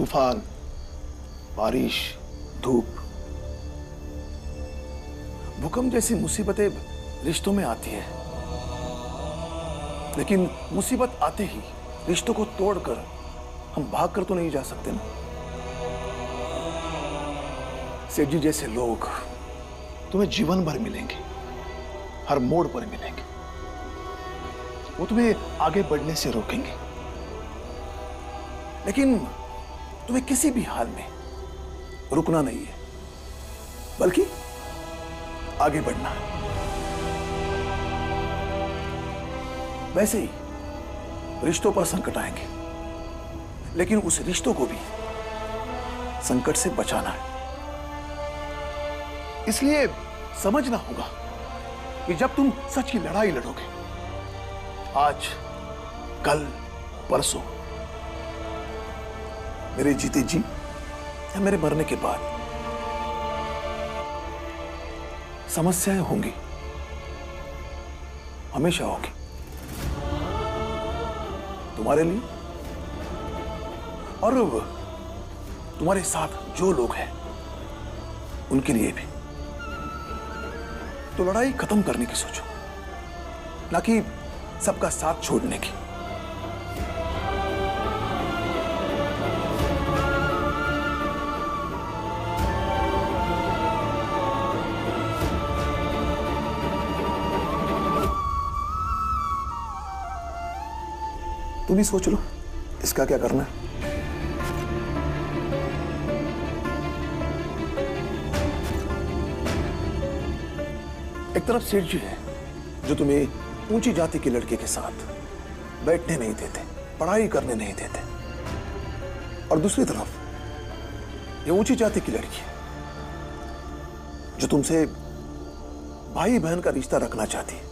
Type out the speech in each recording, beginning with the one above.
तूफान, बारिश, धूप, भूकंप जैसी मुसीबतें रिश्तों में आती है, लेकिन मुसीबत आते ही रिश्तों को तोड़कर हम भागकर तो नहीं जा सकते ना। सेठ जी जैसे लोग तुम्हें जीवन भर मिलेंगे, हर मोड़ पर मिलेंगे। वो तुम्हें आगे बढ़ने से रोकेंगे, लेकिन तुम्हें किसी भी हाल में रुकना नहीं है, बल्कि आगे बढ़ना है। वैसे ही रिश्तों पर संकट आएंगे, लेकिन उस रिश्तों को भी संकट से बचाना है। इसलिए समझना होगा कि जब तुम सच की लड़ाई लड़ोगे, आज, कल, परसों, मेरे जीते जी या मेरे मरने के बाद, समस्याएं होंगी, हमेशा होंगी, तुम्हारे लिए और तुम्हारे साथ जो लोग हैं उनके लिए भी। तो लड़ाई खत्म करने की सोचो, ना कि सबका साथ छोड़ने की। तुम ही सोच लो इसका क्या करना है। एक तरफ सेठ जी है जो तुम्हें ऊंची जाति के लड़के के साथ बैठने नहीं देते, पढ़ाई करने नहीं देते, और दूसरी तरफ ये ऊंची जाति की लड़की है जो तुमसे भाई बहन का रिश्ता रखना चाहती है।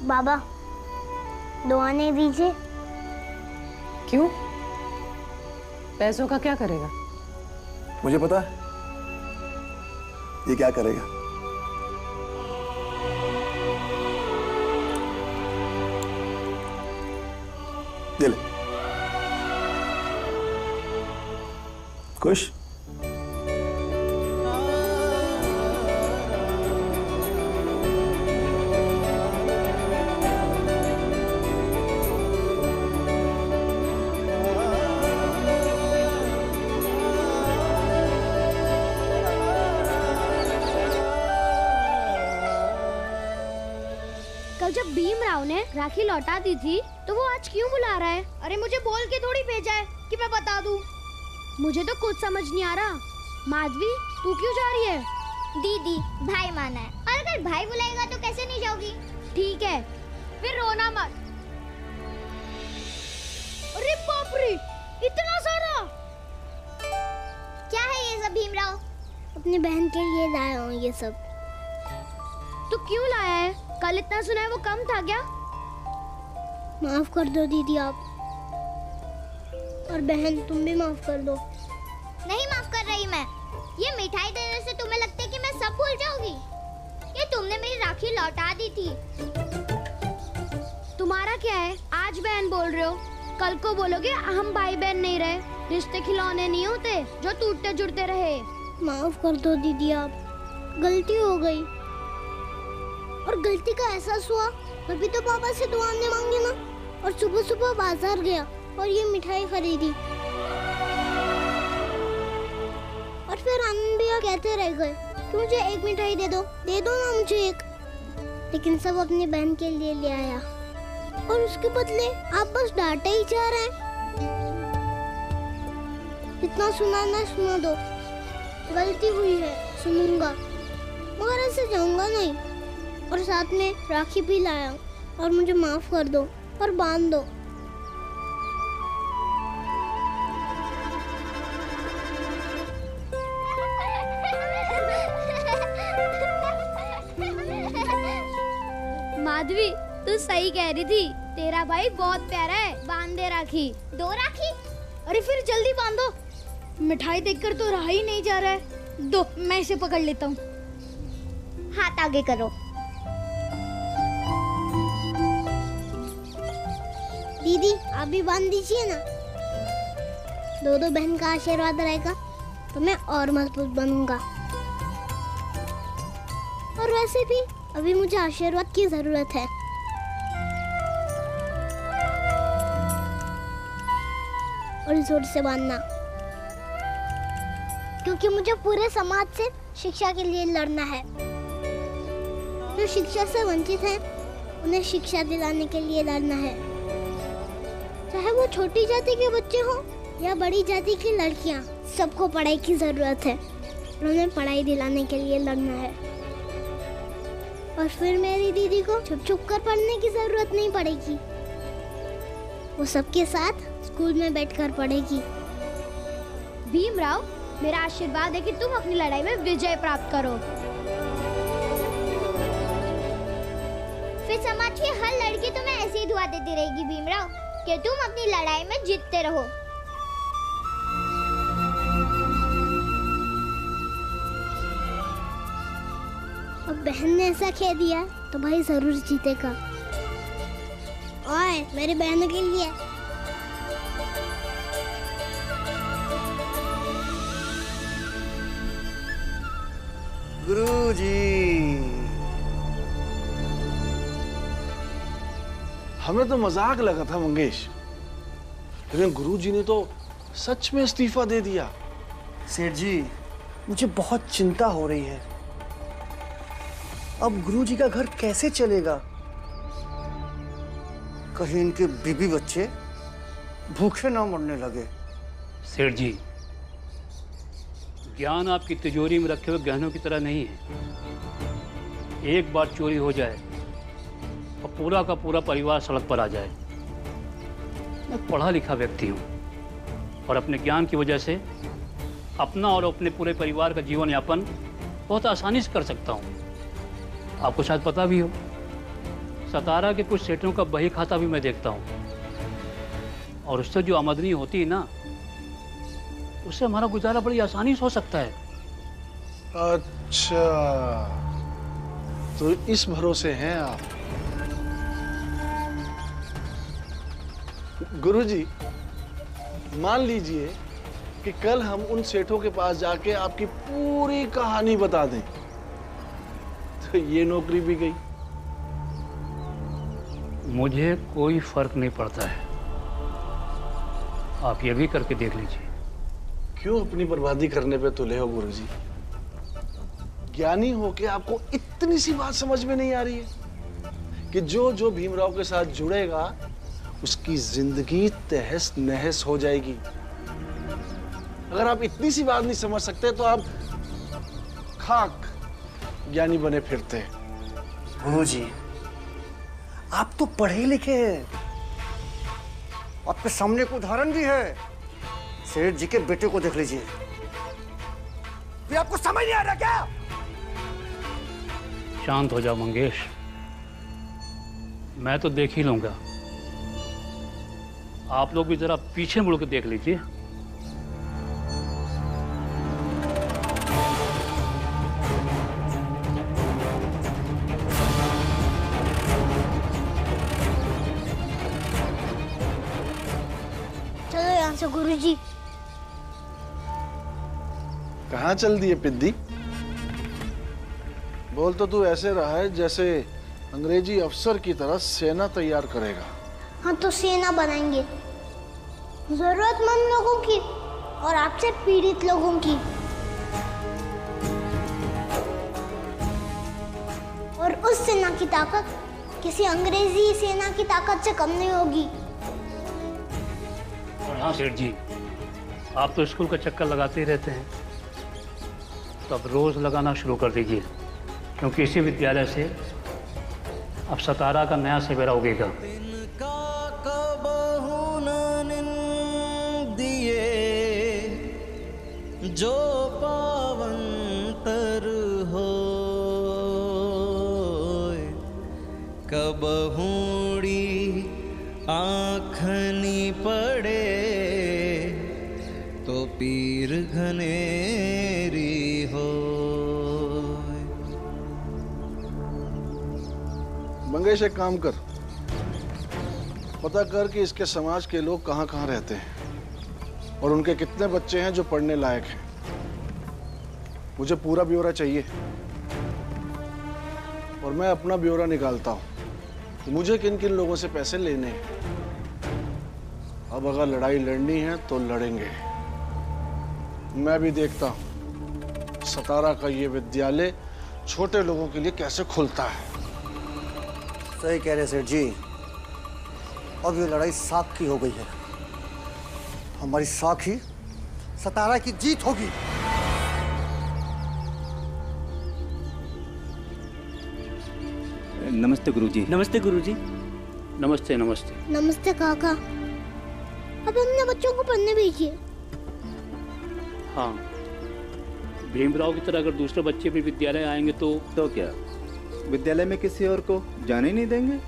बाबा, दुआ नहीं दीजिए। क्यों? पैसों का क्या करेगा? मुझे पता है ये क्या करेगा। ये ले। खुश? कल जब भीमराव ने राखी लौटा दी थी तो वो आज क्यों बुला रहा है? अरे मुझे बोल के थोड़ी भेजा है कि मैं बता दूं। मुझे तो कुछ समझ नहीं आ रहा। माधवी, तू क्यों जा रही है? दीदी, भाई माना है, और अगर भाई बुलाएगा तो कैसे नहीं जाओगी? ठीक है, फिर रोना मत। अरे बाप रे, इतना सारा! क्या है ये सब भीमराव? अपनी बहन के लिए लाया हूँ ये सब। तू क्यों लाया है? कल इतना सुना है वो कम था क्या? माफ कर दो दीदी आप, और बहन तुम भी माफ कर दो। नहीं माफ कर रही मैं। ये मिठाई देने से तुम्हें लगता है कि मैं सब भूल जाऊंगी? ये तुमने मेरी राखी लौटा दी थी। तुम्हारा क्या है? आज बहन बोल रहे हो, कल को बोलोगे हम भाई बहन नहीं रहे। रिश्ते खिलौने नहीं होते जो टूटते जुड़ते रहे। माफ कर दो दीदी आप, गलती हो गई। और गलती का एहसास हुआ तभी तो पापा से दुआ ने मांगी ना, और सुबह सुबह बाजार गया और ये मिठाई खरीदी। और फिर आनंद भैया कहते रह गए कि मुझे एक मिठाई दे दो ना मुझे एक। लेकिन सब अपनी बहन के लिए ले आया, और उसके बदले आप बस डांटे ही जा रहे हैं। इतना सुना ना सुना दो, गलती हुई है सुनूंगा, मगर ऐसे जाऊंगा नहीं। और साथ में राखी भी लाया, और मुझे माफ कर दो और बांध दो। माधवी, तू सही कह रही थी, तेरा भाई बहुत प्यारा है। बांध दे राखी। 2 राखी? अरे फिर जल्दी बांधो, मिठाई देखकर तो रहा ही नहीं जा रहा है। दो, मैं इसे पकड़ लेता हूँ। हाथ आगे करो। दीदी, आप भी बांध दीजिए ना। दो बहन का आशीर्वाद रहेगा तो मैं और मजबूत बनूंगा। और वैसे भी अभी मुझे आशीर्वाद की जरूरत है। और जोर से बांधना, क्योंकि मुझे पूरे समाज से शिक्षा के लिए लड़ना है। जो शिक्षा से वंचित हैं, उन्हें शिक्षा दिलाने के लिए लड़ना है। चाहे वो छोटी जाति के बच्चे हों या बड़ी जाति की लड़कियां, सबको पढ़ाई की जरूरत है। उन्हें पढ़ाई दिलाने के लिए लड़ना है। और फिर मेरी दीदी को छुप छुप कर पढ़ने की जरूरत नहीं पड़ेगी। वो सबके साथ स्कूल में बैठकर पढ़ेगी। भीमराव, मेरा आशीर्वाद है कि तुम अपनी लड़ाई में विजय प्राप्त करो। फिर समाज की हर लड़की तुम्हें ऐसी ही दुआ देती रहेगी भीमराव, कि तुम अपनी लड़ाई में जीतते रहो। अब बहन ने ऐसा कह दिया तो भाई जरूर जीतेगा। ओए, मेरी बहनों के लिए। गुरुजी, हमें तो मजाक लगा था मंगेश, लेकिन गुरुजी ने तो सच में इस्तीफा दे दिया। सेठ जी, मुझे बहुत चिंता हो रही है। अब गुरुजी का घर कैसे चलेगा? कहीं इनके बीबी बच्चे भूखे ना मरने लगे। सेठ जी, ज्ञान आपकी तिजोरी में रखे हुए गहनों की तरह नहीं है। एक बार चोरी हो जाए और पूरा का पूरा परिवार सड़क पर आ जाए। मैं पढ़ा लिखा व्यक्ति हूँ और अपने ज्ञान की वजह से अपना और अपने पूरे परिवार का जीवन यापन बहुत आसानी से कर सकता हूँ। आपको शायद पता भी हो, सतारा के कुछ सेठों का बही खाता भी मैं देखता हूँ, और उससे जो आमदनी होती है ना, उससे हमारा गुजारा बड़ी आसानी से हो सकता है। अच्छा, तो इस भरोसे हैं आप। गुरुजी, मान लीजिए कि कल हम उन सेठों के पास जाके आपकी पूरी कहानी बता दें, तो ये नौकरी भी गई। मुझे कोई फर्क नहीं पड़ता है, आप ये भी करके देख लीजिए। क्यों अपनी बर्बादी करने पे तुले हो गुरुजी? ज्ञानी होके आपको इतनी सी बात समझ में नहीं आ रही है कि जो जो भीमराव के साथ जुड़ेगा उसकी जिंदगी तहस नहस हो जाएगी। अगर आप इतनी सी बात नहीं समझ सकते तो आप खाक ज्ञानी बने फिरते। गुरुजी, आप तो पढ़े लिखे हैं, आपके सामने एक उदाहरण भी है। सेठ जी के बेटे को देख लीजिए। ये आपको समझ नहीं आ रहा क्या? शांत हो जाओ मंगेश, मैं तो देख ही लूंगा। आप लोग भी जरा पीछे मुड़ के देख लीजिए। चलो यहाँ से गुरुजी। कहाँ चल दिए पिद्दी? बोल तो तू ऐसे रहा है जैसे अंग्रेजी अफसर की तरह सेना तैयार करेगा। हाँ, तो सेना बनाएंगे, जरूरतमंद लोगों की और आपसे पीड़ित लोगों की। और उस सेना की ताकत किसी अंग्रेजी सेना की ताकत से कम नहीं होगी। और हाँ सेठ जी, आप तो स्कूल का चक्कर लगाते ही रहते हैं, तो अब रोज लगाना शुरू कर दीजिए, क्योंकि इसी विद्यालय से अब सतारा का नया सवेरा उगेगा। जो पावन तर हो कबहूड़ी आँखनी पड़े तो पीर घनेरी हो। मंगेश एक काम कर, पता कर कि इसके समाज के लोग कहाँ कहाँ रहते हैं और उनके कितने बच्चे हैं जो पढ़ने लायक हैं। मुझे पूरा ब्यौरा चाहिए और मैं अपना ब्यौरा निकालता हूँ तो मुझे किन किन लोगों से पैसे लेने हैं। अब अगर लड़ाई लड़नी है तो लड़ेंगे। मैं भी देखता हूँ सतारा का ये विद्यालय छोटे लोगों के लिए कैसे खुलता है। सही कह रहे सेठ जी, अब ये लड़ाई साख की हो गई है। हमारी साख ही सतारा की जीत होगी। नमस्ते गुरुजी। नमस्ते गुरुजी। नमस्ते नमस्ते। नमस्ते काका। अब हमने बच्चों को पढ़ने भेजिए। हाँ, भीमराव की तरह अगर दूसरे बच्चे भी विद्यालय आएंगे तो क्या विद्यालय में किसी और को जाने ही नहीं देंगे?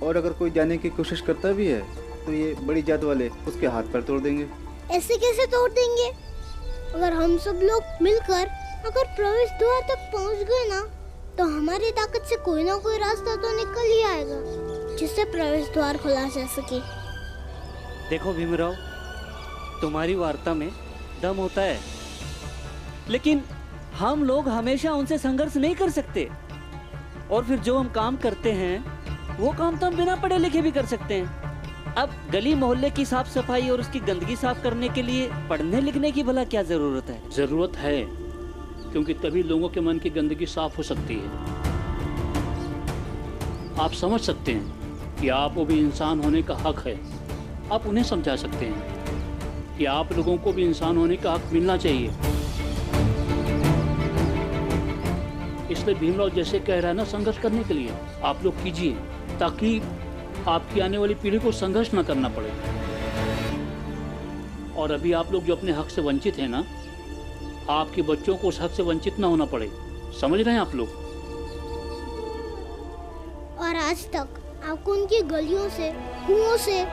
और अगर कोई जाने की कोशिश करता भी है तो ये बड़ी जात वाले उसके हाथ पर तोड़ देंगे। ऐसे कैसे तोड़ देंगे? अगर हम सब लोग मिलकर अगर प्रवेश द्वार तक पहुंच गए ना तो हमारी ताकत से कोई ना कोई रास्ता तो निकल ही आएगा जिससे प्रवेश द्वार खुला जा सके। देखो भीमराव, तुम्हारी वार्ता में दम होता है, लेकिन हम लोग हमेशा उनसे संघर्ष नहीं कर सकते। और फिर जो हम काम करते हैं वो काम तो हम बिना पढ़े लिखे भी कर सकते हैं। अब गली मोहल्ले की साफ सफाई और उसकी गंदगी साफ करने के लिए पढ़ने लिखने की भला क्या जरूरत है? जरूरत है, क्योंकि तभी लोगों के मन की गंदगी साफ हो सकती है। आप समझ सकते हैं कि आपको भी इंसान होने का हक है। आप उन्हें समझा सकते हैं कि आप लोगों को भी इंसान होने का हक मिलना चाहिए। इसलिए भीमराव जैसे कह रहा है ना, संघर्ष करने के लिए आप लोग कीजिए ताकि आपकी आने वाली पीढ़ी को संघर्ष न करना पड़े। और अभी आप लोग जो अपने हक से वंचित हैं ना, आपके बच्चों को उस हक से वंचित ना होना पड़े। समझ रहे हैं आप लोग? और आज तक आपको उनकी गलियों से, कुओं से,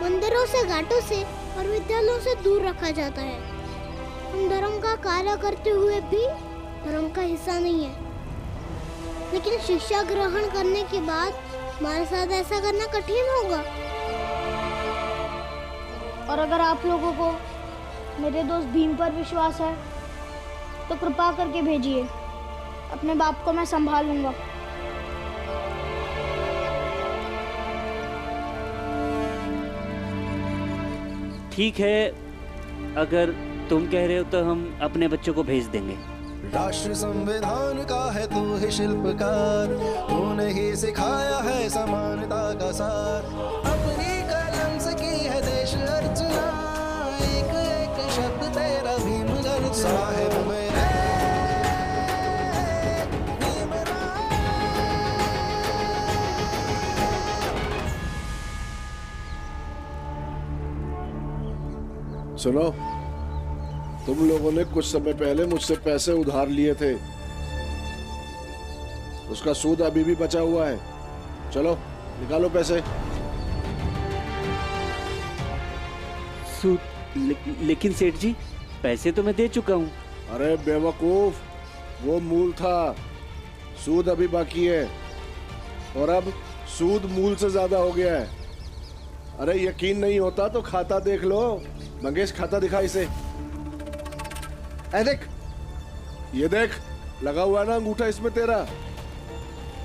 मंदिरों से, घाटों से और विद्यालयों से दूर रखा जाता है। हम धर्म का कार्य करते हुए भी धर्म का हिस्सा नहीं है, लेकिन शिक्षा ग्रहण करने के बाद हमारे साथ ऐसा करना कठिन होगा। और अगर आप लोगों को मेरे दोस्त भीम पर विश्वास है तो कृपा करके भेजिए। अपने बाप को मैं संभाल लूंगा। ठीक है, अगर तुम कह रहे हो तो हम अपने बच्चों को भेज देंगे। राष्ट्र संविधान का है तू ही शिल्पकार, तूने ही सिखाया है समानता का सार। अपनी कलम से की है देश अर्चना, एक एक शब्द तेरा भीम गर्जना। साहिब मेरे सुनो, तुम लोगों ने कुछ समय पहले मुझसे पैसे उधार लिए थे, उसका सूद अभी भी बचा हुआ है। चलो निकालो पैसे। सूद? लेकिन सेठ जी, पैसे तो मैं दे चुका हूँ। अरे बेवकूफ, वो मूल था, सूद अभी बाकी है और अब सूद मूल से ज्यादा हो गया है। अरे यकीन नहीं होता तो खाता देख लो। मंगेश खाता दिखा इसे। देख, ये देख, लगा हुआ है ना अंगूठा इसमें तेरा।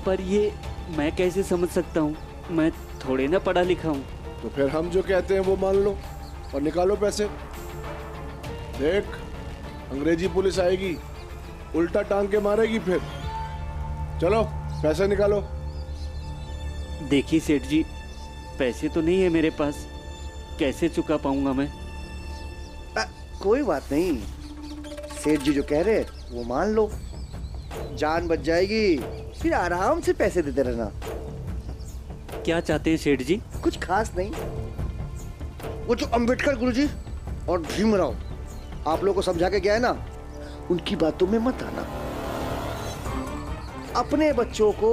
पर ये मैं कैसे समझ सकता हूँ? मैं थोड़े ना पढ़ा लिखा हूँ। तो फिर हम जो कहते हैं वो मान लो और निकालो पैसे। देख, अंग्रेजी पुलिस आएगी, उल्टा टांग के मारेगी फिर। चलो पैसे निकालो। देखिए सेठ जी, पैसे तो नहीं है मेरे पास, कैसे चुका पाऊंगा मैं? कोई बात नहीं, सेठ जी जो कह रहे वो मान लो। जान बच जाएगी, फिर आराम से पैसे देते रहना। क्या चाहते हैं सेठ जी? कुछ खास नहीं, वो जो अंबेडकर गुरुजी और भीमराव आप लोगों को समझा के गया है ना, उनकी बातों में मत आना। अपने बच्चों को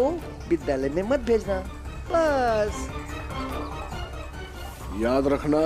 विद्यालय में मत भेजना, बस। याद रखना।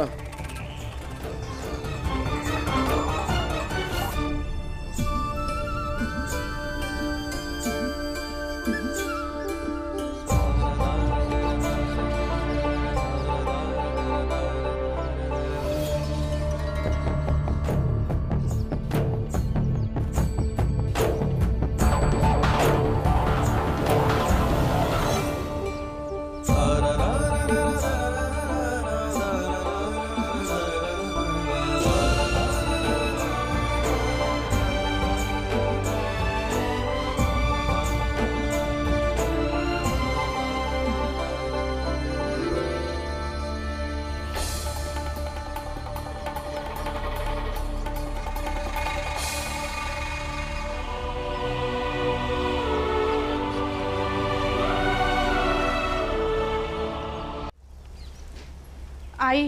आई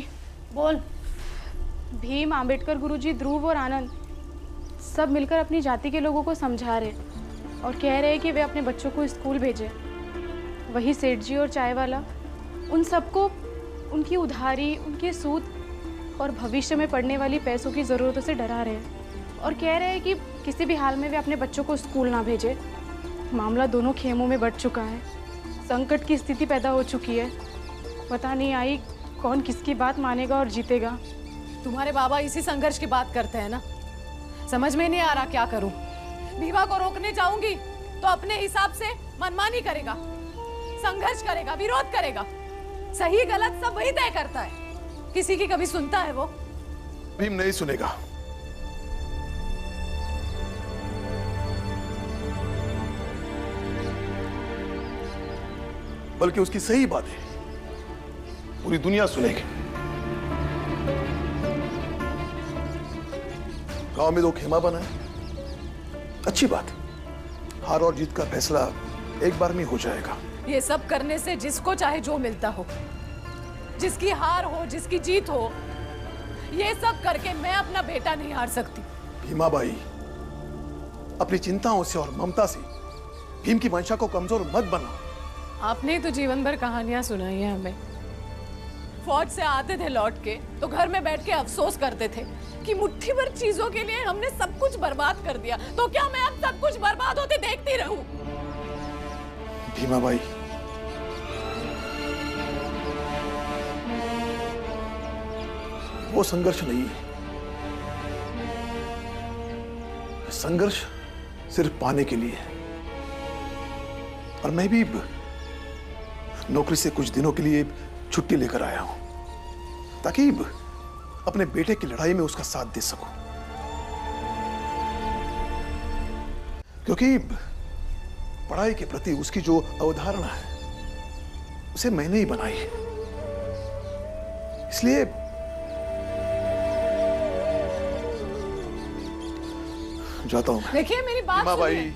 बोल। भीम, आंबेडकर गुरुजी, ध्रुव और आनंद सब मिलकर अपनी जाति के लोगों को समझा रहे और कह रहे हैं कि वे अपने बच्चों को स्कूल भेजें। वही सेठ जी और चाय वाला उन सबको उनकी उधारी, उनके सूद और भविष्य में पड़ने वाली पैसों की ज़रूरतों से डरा रहे हैं और कह रहे हैं कि किसी भी हाल में वे अपने बच्चों को स्कूल ना भेजें। मामला दोनों खेमों में बढ़ चुका है, संकट की स्थिति पैदा हो चुकी है। पता नहीं आई कौन किसकी बात मानेगा और जीतेगा। तुम्हारे बाबा इसी संघर्ष की बात करते हैं ना। समझ में नहीं आ रहा क्या करूं। भीमा को रोकने जाऊंगी तो अपने हिसाब से मनमानी करेगा, संघर्ष करेगा, विरोध करेगा। सही गलत सब वही तय करता है, किसी की कभी सुनता है वो? भीम नहीं सुनेगा। बल्कि उसकी सही बात है पूरी दुनिया सुनेगी। गांव में 2 खेमा बना है, अच्छी बात। हार और जीत का फैसला एक बार में हो जाएगा। ये सब करने से जिसको चाहे जो मिलता हो, जिसकी हार हो, जिसकी जीत हो, ये सब करके मैं अपना बेटा नहीं हार सकती। भीमा बाई, अपनी चिंताओं से और ममता से भीम की मंशा को कमजोर मत बनाओ। आपने तो जीवन भर कहानियां सुनाई हैं हमें। फौज से आते थे लौट के तो घर में बैठ के अफसोस करते थे कि मुट्ठी भर चीजों के लिए हमने सब कुछ बर्बाद कर दिया। तो क्या मैं अब सब कुछ बर्बाद होते देखती रहूं? भीमा बाई, वो संघर्ष नहीं है। संघर्ष सिर्फ पाने के लिए है। और मैं भी नौकरी से कुछ दिनों के लिए छुट्टी लेकर आया हूं ताकि अपने बेटे की लड़ाई में उसका साथ दे सकूं। क्योंकि पढ़ाई के प्रति उसकी जो अवधारणा है उसे मैंने ही बनाई है। इसलिए जाता हूं मैं। देखिए मेरी बात भीमा बाई,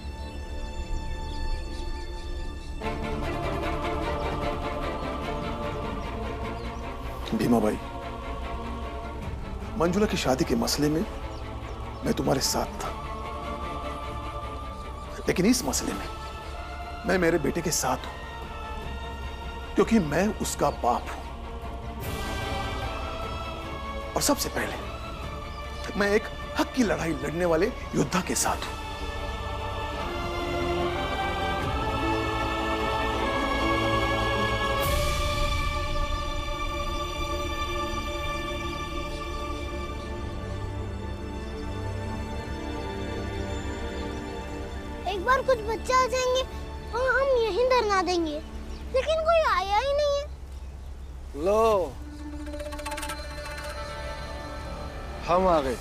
भीमा बाई, मंजुला की शादी के मसले में मैं तुम्हारे साथ था, लेकिन इस मसले में मैं मेरे बेटे के साथ हूं क्योंकि मैं उसका बाप हूं। और सबसे पहले मैं एक हक की लड़ाई लड़ने वाले योद्धा के साथ हूं। एक बार कुछ बच्चे आ जाएंगे और हम यहीं धरना देंगे, लेकिन कोई आया ही नहीं है। लो, हम आ गए।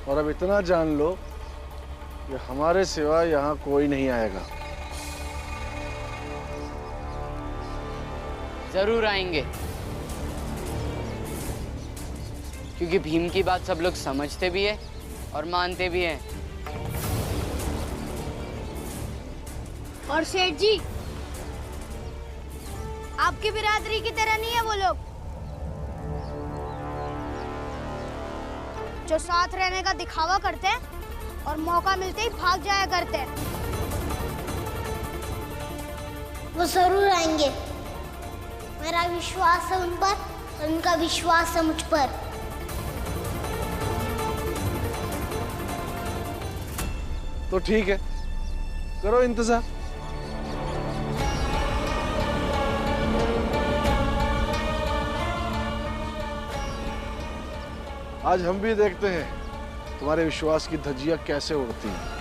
और अब इतना जान लो कि हमारे सिवा यहाँ कोई नहीं आएगा। जरूर आएंगे, क्योंकि भीम की बात सब लोग समझते भी है और मानते भी हैं। और सेठ जी, आपकी बिरादरी की तरह नहीं है वो लोग जो साथ रहने का दिखावा करते हैं और मौका मिलते ही भाग जाया करते हैं। जरूर आएंगे। मेरा विश्वास है उन पर और उनका विश्वास है मुझ पर। तो ठीक है, करो इंतजार। आज हम भी देखते हैं तुम्हारे विश्वास की धज्जियां कैसे उड़ती हैं।